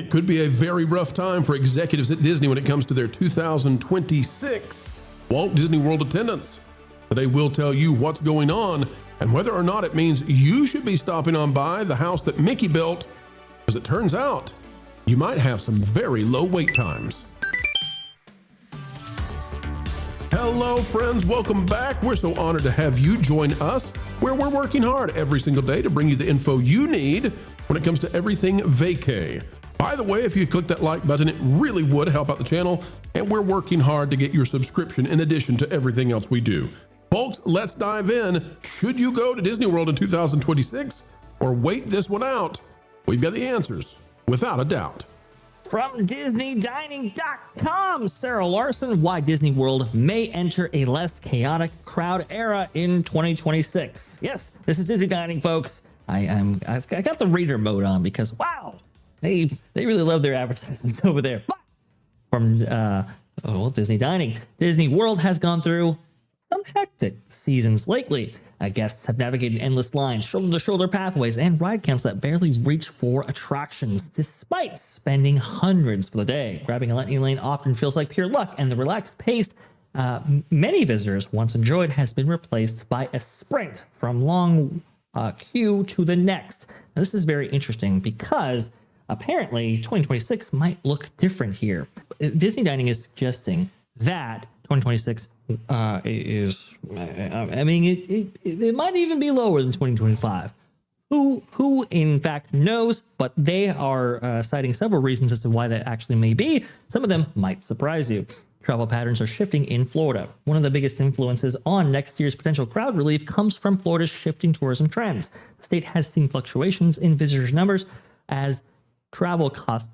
It could be a very rough time for executives at Disney when it comes to their 2026 Walt Disney World attendance. Today we'll tell you what's going on and whether or not it means you should be stopping on by the house that Mickey built, because it turns out you might have some very low wait times. Hello friends, welcome back. We're so honored to have you join us, where we're working hard every single day to bring you the info you need when it comes to everything vacay. By the way, if you click that like button, it really would help out the channel, and we're working hard to get your subscription in addition to everything else we do. Folks, let's dive in. Should you go to Disney World in 2026 or wait this one out? We've got the answers, without a doubt. From DisneyDining.com, Sarah Larson, why Disney World may enter a less chaotic crowd era in 2026. Yes, this is Disney Dining, folks. I've got the reader mode on because wow, they really love their advertisements over there. But from Disney Dining, Disney World has gone through some hectic seasons lately. Guests have navigated endless lines, shoulder-to-shoulder pathways, and ride counts that barely reach for attractions, despite spending hundreds for the day. Grabbing a lightning lane often feels like pure luck, and the relaxed pace many visitors once enjoyed has been replaced by a sprint from long queue to the next. Now, this is very interesting because apparently 2026 might look different here. Disney Dining is suggesting that 2026 is, I mean, it might even be lower than 2025. Who in fact knows, but they are citing several reasons as to why that actually may be. Some of them might surprise you. Travel patterns are shifting in Florida. One of the biggest influences on next year's potential crowd relief comes from Florida's shifting tourism trends. The state has seen fluctuations in visitors' numbers as travel costs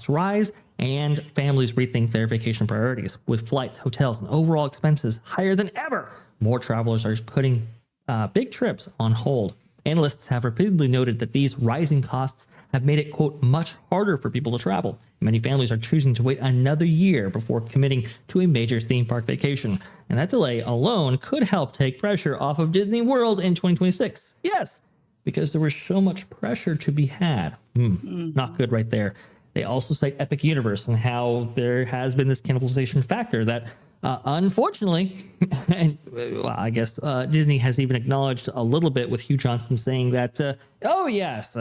rise and families rethink their vacation priorities. With flights, hotels, and overall expenses higher than ever, more travelers are putting big trips on hold. Analysts have repeatedly noted that these rising costs have made it, quote, much harder for people to travel. Many families are choosing to wait another year before committing to a major theme park vacation. And that delay alone could help take pressure off of Disney World in 2026. Yes, because there was so much pressure to be had. Not good right there. They also cite Epic Universe and how there has been this cannibalization factor that, unfortunately, and I guess Disney has even acknowledged a little bit with Hugh Johnson saying that, oh yes,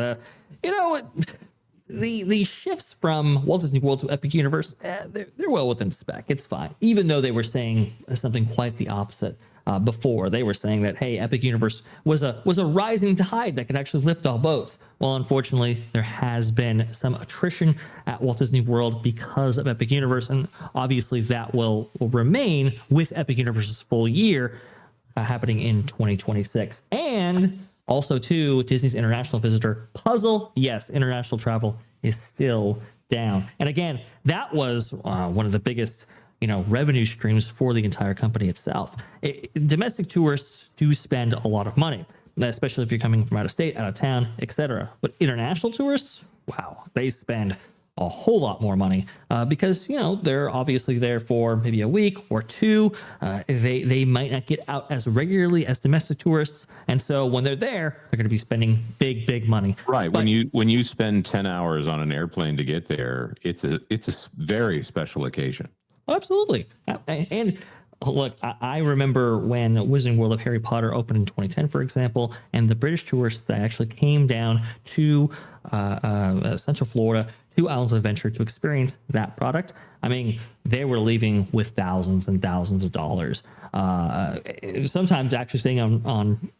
the shifts from Walt Disney World to Epic Universe, they're well within spec. It's fine, even though they were saying something quite the opposite. Before they were saying that, hey, Epic Universe was a rising tide that could actually lift all boats. Well, unfortunately, there has been some attrition at Walt Disney World because of Epic Universe, and obviously that will remain with Epic Universe's full year happening in 2026. And also, too, Disney's international visitor puzzle. Yes, international travel is still down. And again, that was one of the biggest revenue streams for the entire company itself. Domestic tourists do spend a lot of money, especially if you're coming from out of state, out of town, etc. But international tourists, wow, they spend a whole lot more money because, they're obviously there for maybe a week or two. They might not get out as regularly as domestic tourists. And so when they're there, they're going to be spending big money. Right. But when you spend 10 hours on an airplane to get there, it's a very special occasion. Absolutely. And look, I remember when Wizarding World of Harry Potter opened in 2010, for example, and the British tourists that actually came down to Central Florida, to Islands of Adventure to experience that product. I mean, they were leaving with thousands and thousands of dollars. Sometimes actually staying on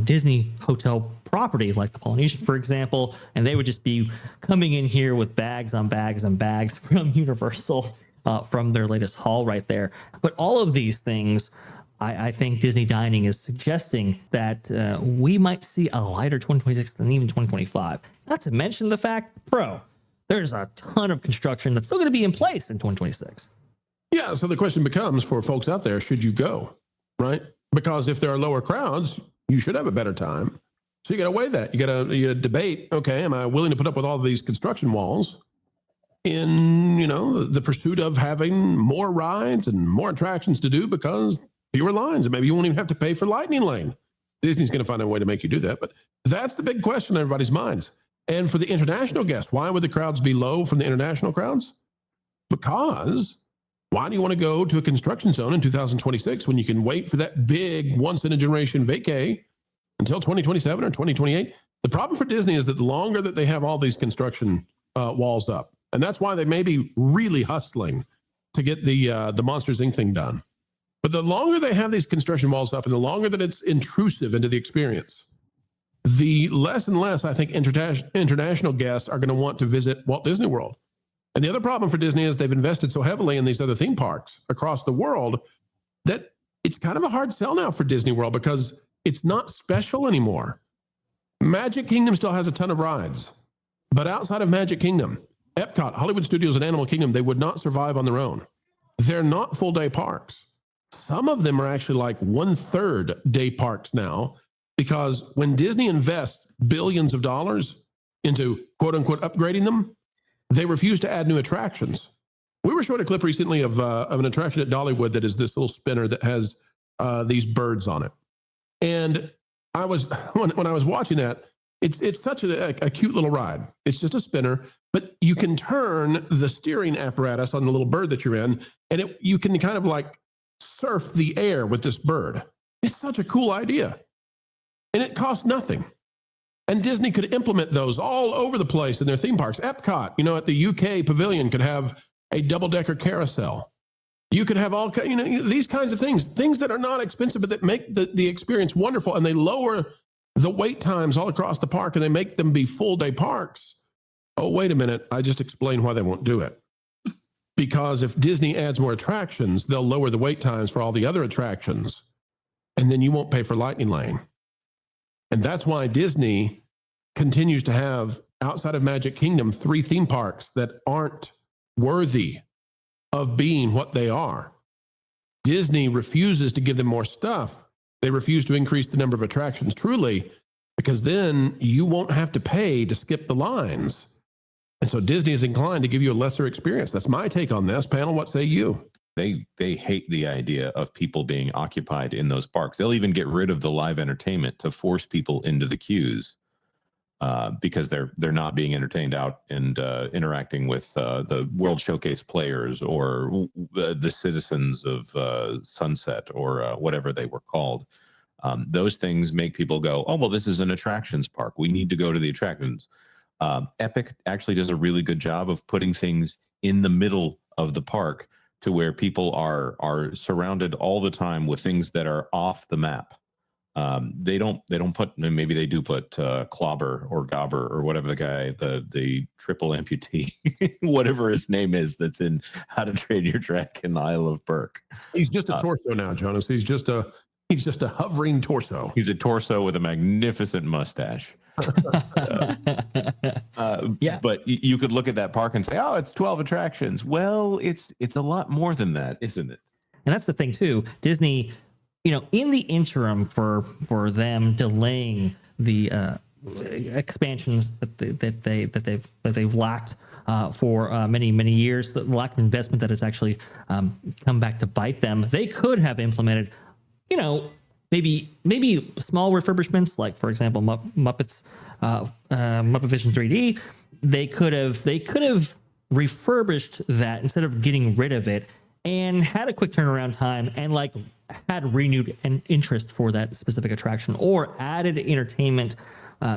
Disney hotel property, like the Polynesian, for example, and they would just be coming in here with bags on bags and bags from Universal. From their latest haul right there. But all of these things, I think Disney Dining is suggesting that we might see a lighter 2026 than even 2025. Not to mention the fact, there's a ton of construction that's still going to be in place in 2026. Yeah, so the question becomes for folks out there, should you go, right? Because if there are lower crowds, you should have a better time. So you got to weigh that. You got to debate, okay, am I willing to put up with all these construction walls in, the pursuit of having more rides and more attractions to do because fewer lines, and maybe you won't even have to pay for lightning lane. Disney's going to find a way to make you do that. But that's the big question in everybody's minds. And for the international guests, why would the crowds be low from the international crowds? Because why do you want to go to a construction zone in 2026 when you can wait for that big once-in-a-generation vacay until 2027 or 2028? The problem for Disney is that the longer that they have all these construction walls up, and that's why they may be really hustling to get the Monsters, Inc. thing done. But the longer they have these construction walls up and the longer that it's intrusive into the experience, the less and less I think international guests are going to want to visit Walt Disney World. And the other problem for Disney is they've invested so heavily in these other theme parks across the world that it's kind of a hard sell now for Disney World because it's not special anymore. Magic Kingdom still has a ton of rides, but outside of Magic Kingdom, Epcot, Hollywood Studios, and Animal Kingdom, they would not survive on their own. They're not full-day parks. Some of them are actually like 1/3 day parks now, because when Disney invests billions of dollars into quote-unquote upgrading them, they refuse to add new attractions. We were showing a clip recently of an attraction at Dollywood that is this little spinner that has these birds on it. And I was when I was watching that, it's such a cute little ride. It's just a spinner, but you can turn the steering apparatus on the little bird that you're in, and you can kind of like surf the air with this bird. It's such a cool idea. And it costs nothing. And Disney could implement those all over the place in their theme parks. Epcot, at the UK pavilion could have a double-decker carousel. You could have all, these kinds of things that are not expensive, but that make the experience wonderful. And they lower the wait times all across the park and they make them be full-day parks. Oh, wait a minute. I just explained why they won't do it. Because if Disney adds more attractions, they'll lower the wait times for all the other attractions. And then you won't pay for Lightning Lane. And that's why Disney continues to have, outside of Magic Kingdom, 3 theme parks that aren't worthy of being what they are. Disney refuses to give them more stuff. They refuse to increase the number of attractions truly, because then you won't have to pay to skip the lines. And so Disney is inclined to give you a lesser experience. That's my take on this. Panel, what say you? They hate the idea of people being occupied in those parks. They'll even get rid of the live entertainment to force people into the queues because they're not being entertained out and interacting with the World Showcase players or the citizens of Sunset or whatever they were called. Those things make people go, oh, well, this is an attractions park. We need to go to the attractions. Epic actually does a really good job of putting things in the middle of the park to where people are surrounded all the time with things that are off the map. They don't put, maybe they do put Clobber or Gobber or whatever the guy, the triple amputee, whatever his name is, that's in How to Train Your Dragon Isle of Berk. He's just a torso now, Jonas. He's just a hovering torso. He's a torso with a magnificent mustache. Yeah. But you could look at that park and say, oh, it's 12 attractions. Well, it's a lot more than that, isn't it? And that's the thing too. Disney, in the interim for them delaying the expansions that they've lacked for many years, the lack of investment that has actually come back to bite them, they could have implemented, maybe small refurbishments, like for example Muppet Vision 3D. They could have refurbished that instead of getting rid of it, and had a quick turnaround time and had renewed an interest for that specific attraction, or added entertainment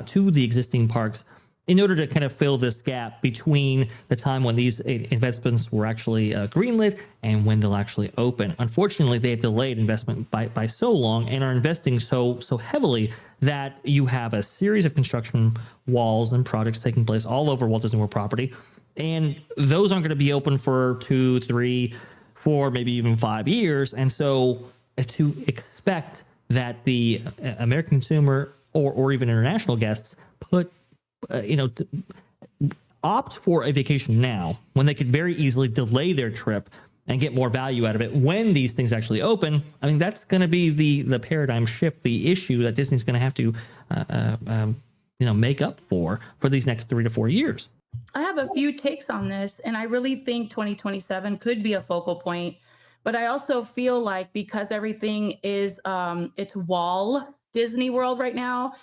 to the existing parks in order to kind of fill this gap between the time when these investments were actually greenlit and when they'll actually open. Unfortunately, they have delayed investment by so long and are investing so heavily that you have a series of construction walls and projects taking place all over Walt Disney World property. And those aren't going to be open for 2, 3, 4, maybe even 5 years. And so to expect that the American consumer or even international guests opt for a vacation now when they could very easily delay their trip and get more value out of it when these things actually open. I mean, that's going to be the paradigm shift, the issue that Disney's going to have to make up for these next 3 to 4 years. I have a few takes on this, and I really think 2027 could be a focal point. But I also feel like because everything is it's Walt Disney World right now,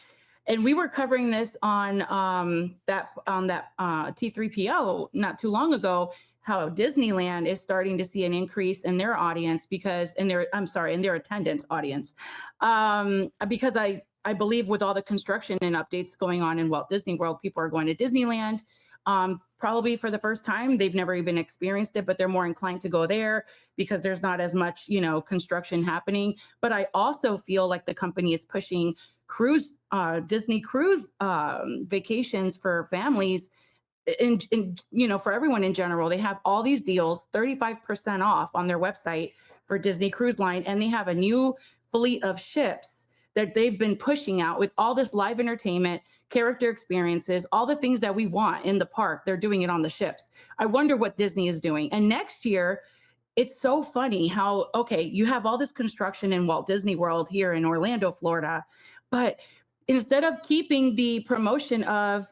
And we were covering this on that T3PO not too long ago, how Disneyland is starting to see an increase in their audience in their attendance audience. Because I believe with all the construction and updates going on in Walt Disney World, people are going to Disneyland probably for the first time. They've never even experienced it, but they're more inclined to go there because there's not as much, construction happening. But I also feel like the company is pushing Disney cruise vacations for families and for everyone in general. They have all these deals, 35% off on their website for Disney Cruise Line. And they have a new fleet of ships that they've been pushing out with all this live entertainment, character experiences, all the things that we want in the park. They're doing it on the ships. I wonder what Disney is doing. And next year, it's so funny how, okay, you have all this construction in Walt Disney World here in Orlando, Florida, but instead of keeping the promotion of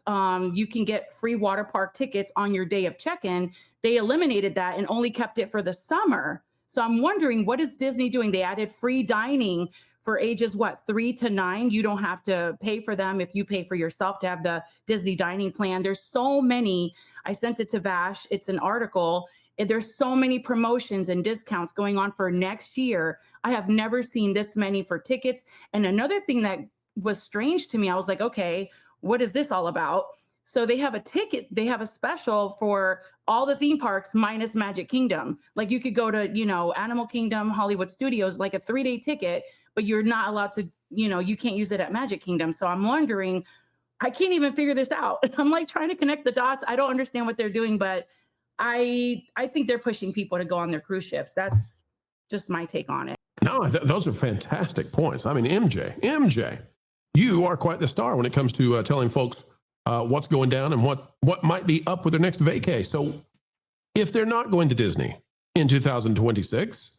you can get free water park tickets on your day of check-in, they eliminated that and only kept it for the summer. So I'm wondering, what is Disney doing? They added free dining for ages, 3 to 9. You don't have to pay for them if you pay for yourself to have the Disney dining plan. There's so many. I sent it to Vash. It's an article. And there's so many promotions and discounts going on for next year. I have never seen this many for tickets. And another thing that was strange to me, I was like, okay, what is this all about? So they have a special for all the theme parks minus Magic Kingdom. Like you could go to, Animal Kingdom, Hollywood Studios, like a 3-day ticket, but you're not allowed to, you can't use it at Magic Kingdom. So I'm wondering, I can't even figure this out. I'm like trying to connect the dots. I don't understand what they're doing, but I think they're pushing people to go on their cruise ships. That's just my take on it. No, those are fantastic points. I mean, MJ, you are quite the star when it comes to telling folks what's going down and what might be up with their next vacay. So if they're not going to Disney in 2026,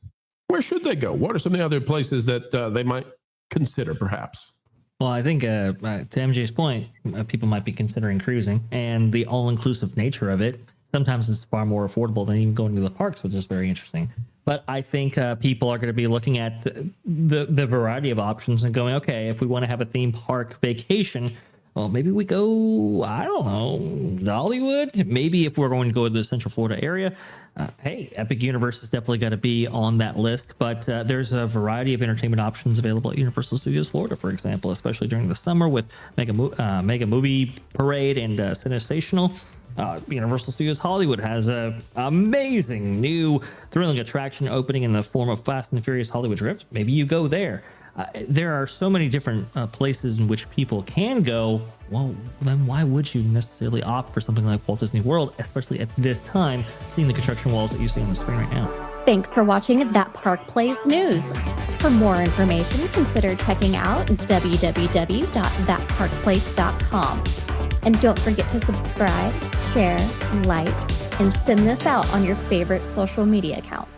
where should they go? What are some of the other places that they might consider perhaps? Well, I think to MJ's point, people might be considering cruising, and the all-inclusive nature of it sometimes is far more affordable than even going to the parks, which is very interesting. But I think people are going to be looking at the variety of options and going, okay, if we want to have a theme park vacation, well, maybe we go, I don't know, Hollywood. Maybe if we're going to go to the Central Florida area, hey, Epic Universe has definitely got to be on that list. But there's a variety of entertainment options available at Universal Studios Florida, for example, especially during the summer with Mega Movie Parade and Sensational. Universal Studios Hollywood has an amazing new thrilling attraction opening in the form of Fast and Furious Hollywood Drift. Maybe you go there. There are so many different places in which people can go. Well, then why would you necessarily opt for something like Walt Disney World, especially at this time, seeing the construction walls that you see on the screen right now? Thanks for watching That Park Plays News. For more information, consider checking out www.thatparkplace.com. And don't forget to subscribe, share, like, and send this out on your favorite social media accounts.